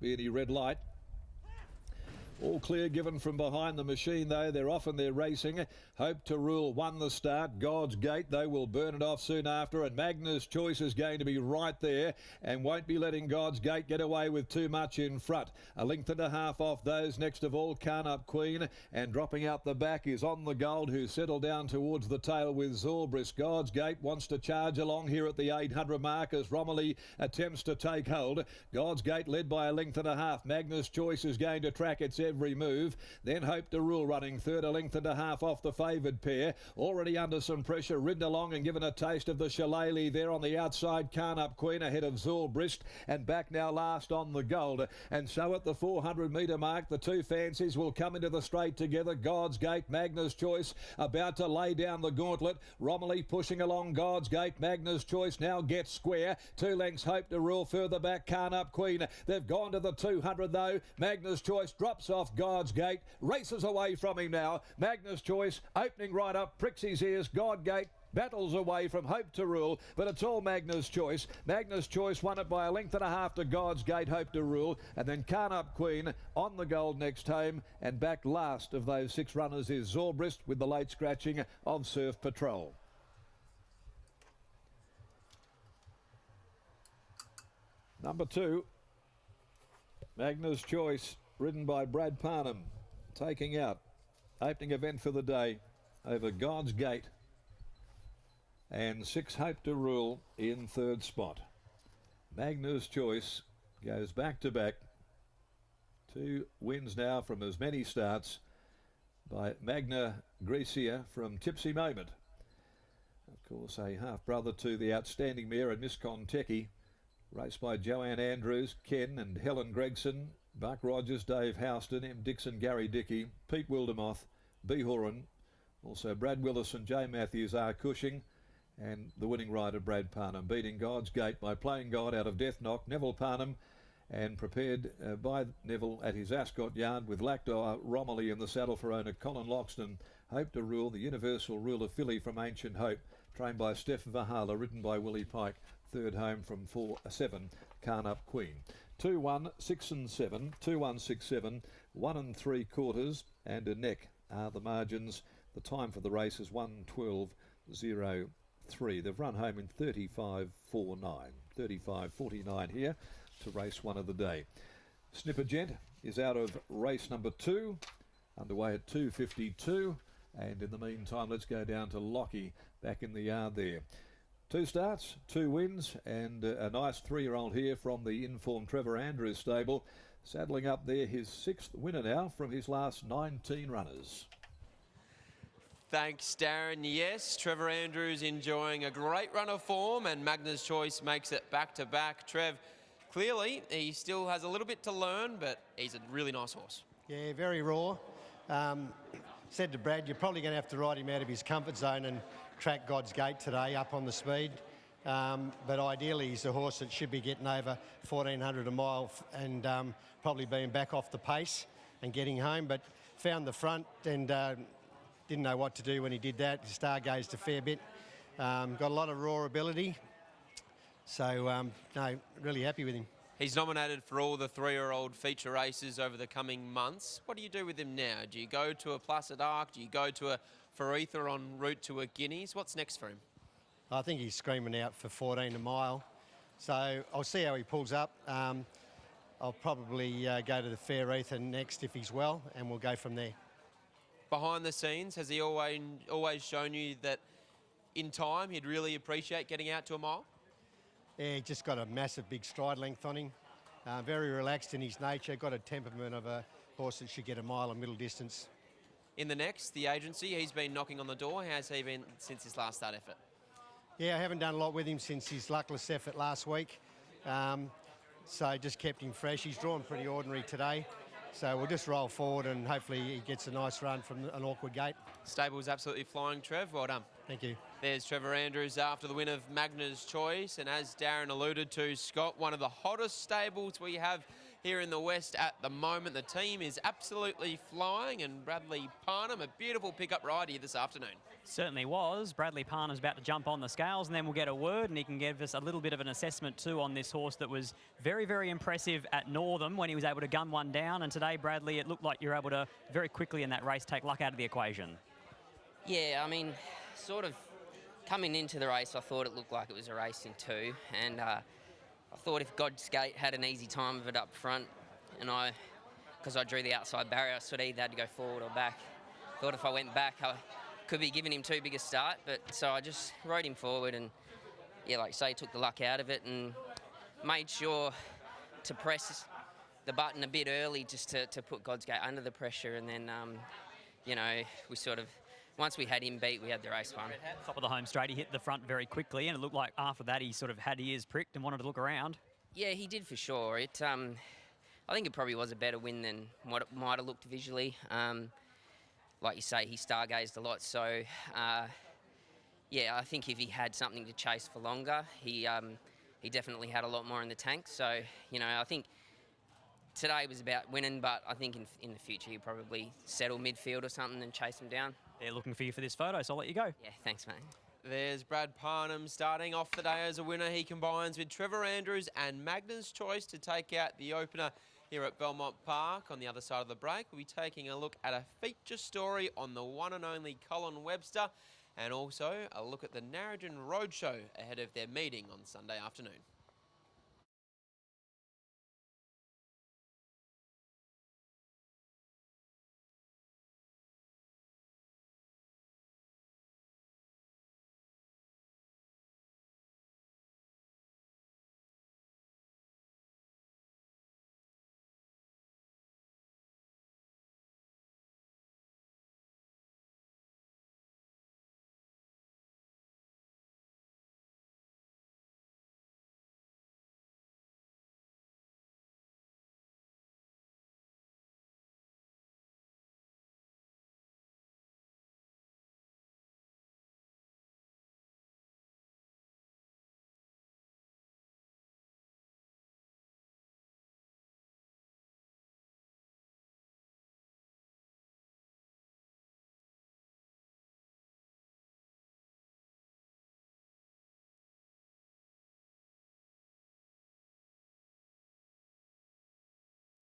be any red light. All clear given from behind the machine, though. They're off and they're racing. Hope to Rule won the start. God's Gate, they will burn it off soon after. And Magna's Choice is going to be right there and won't be letting God's Gate get away with too much in front. A length and a half off those. Next of all, Carn Up Queen. And dropping out the back is On the Gold, who settled down towards the tail with Zorbris. God's Gate wants to charge along here at the 800 mark as Romilly attempts to take hold. God's Gate led by a length and a half. Magna's Choice is going to track its every move. Then Hope to Rule running third, a length and a half off the favoured pair. Already under some pressure, ridden along and given a taste of the shillelagh there on the outside. Carn Up Queen ahead of Zorbris and back now last On the Gold. And so at the 400 metre mark, the two fancies will come into the straight together. God's Gate, Magna's Choice about to lay down the gauntlet. Romilly pushing along God's Gate. Magna's Choice now gets square. 2 lengths Hope to Rule further back. Carn Up Queen. They've gone to the 200 though. Magna's Choice drops off God's Gate, races away from him now. Magna's Choice opening right up, pricks his ears. God's Gate battles away from Hope to Rule, but it's all Magna's Choice. Magna's Choice won it by a length and a half to God's Gate, Hope to Rule, and then Carn Up Queen On the Gold next home, and back last of those 6 runners is Zorbris with the late scratching of Surf Patrol. Number 2, Magna's Choice, ridden by Brad Parnham, taking out opening event for the day over God's Gate, and 6 Hope to Rule in third spot. Magna's Choice goes back to back. 2 wins now from as many starts by Magna Gracia from Tipsy Moment. Of course, a half-brother to the outstanding mare and Miss Conteki, raced by Joanne Andrews, Ken and Helen Gregson, Buck Rogers, Dave Houston, M. Dixon, Gary Dickey, Pete Wildermoth, B. Horan, also Brad Willis and J. Matthews, R. Cushing, and the winning rider Brad Parnham, beating God's Gate by Playing God out of Death Knock, Neville Parnham, and prepared by Neville at his Ascot yard with Lactor Romilly in the saddle for owner Colin Loxton. Hope to Rule, the universal ruler filly from Ancient Hope, trained by Steph Vahala, ridden by Willie Pike. Third home from 4-7, Carn Up Queen. 2-1, 6 and 7, 2-1, 6, 7, 1 3/4 and a neck are the margins. The time for the race is 1:12.03. They've run home in 35.49. 35.49 here to race 1 of the day. Snipper Gent is out of race number 2, underway at 2:52. And in the meantime, let's go down to Lockie back in the yard there. 2 starts, 2 wins, and a nice 3-year-old here from the informed Trevor Andrews stable, saddling up there his 6th winner now from his last 19 runners. Thanks, Darren. Yes, Trevor Andrews enjoying a great run of form, and Magna's Choice makes it back-to-back. Trev, clearly, he still has a little bit to learn, but he's a really nice horse. Yeah, very raw. Said to Brad, you're probably going to have to ride him out of his comfort zone and track God's Gate today up on the speed. But ideally, he's a horse that should be getting over 1,400 a mile and probably being back off the pace and getting home. But found the front and didn't know what to do when he did that. He stargazed a fair bit. Got a lot of raw ability. So, no, really happy with him. He's nominated for all the 3-year-old feature races over the coming months. What do you do with him now? Do you go to a Placid Arc? Do you go to a Faretha en route to a Guineas? What's next for him? I think he's screaming out for 14 a mile. So I'll see how he pulls up. I'll probably go to the Faretha next if he's well, and we'll go from there. Behind the scenes, has he always shown you that in time he'd really appreciate getting out to a mile? Yeah, he just got a massive big stride length on him. Very relaxed in his nature, got a temperament of a horse that should get a mile and middle distance. In the next, the agency, he's been knocking on the door. How's he been since his last start effort? Yeah, I haven't done a lot with him since his luckless effort last week. So just kept him fresh. He's drawn pretty ordinary today. So we'll just roll forward and hopefully he gets a nice run from an awkward gate. Stable's absolutely flying, Trev. Well done. Thank you. There's Trevor Andrews after the win of Magna's Choice. And as Darren alluded to, Scott, one of the hottest stables we have here in the West at the moment. The team is absolutely flying, and Bradley Parnham, a beautiful pickup ride here this afternoon. Certainly was. Bradley Parnham's about to jump on the scales, and then we'll get a word, and he can give us a little bit of an assessment too on this horse that was very, very impressive at Northam when he was able to gun one down. And today, Bradley, it looked like you're able to very quickly in that race take luck out of the equation. Yeah, I mean, sort of coming into the race, I thought it looked like it was a race in two, and I thought if God's Gate had an easy time of it up front, and because I drew the outside barrier, I sort of either had to go forward or back. Thought if I went back, I could be giving him too big a start, but so I just rode him forward and, yeah, like I say, took the luck out of it and made sure to press the button a bit early just to put God's Gate under the pressure, and then, you know, we sort of, once we had him beat, we had the race won. Top of the home straight, he hit the front very quickly, and it looked like after that he sort of had ears pricked and wanted to look around. Yeah, he did for sure. It, I think it probably was a better win than what it might have looked visually. Like you say, he stargazed a lot, so yeah, I think if he had something to chase for longer, he definitely had a lot more in the tank. So, you know, I think today was about winning, but I think in the future he'll probably settle midfield or something and chase him down. They're looking for you for this photo, so I'll let you go. Yeah, thanks, mate. There's Brad Parnham starting off the day as a winner. He combines with Trevor Andrews and MAGNA'S Choice to take out the opener here at Belmont Park. On the other side of the break, we'll be taking a look at a feature story on the one and only Colin Webster, and also a look at the Narrogin Roadshow ahead of their meeting on Sunday afternoon.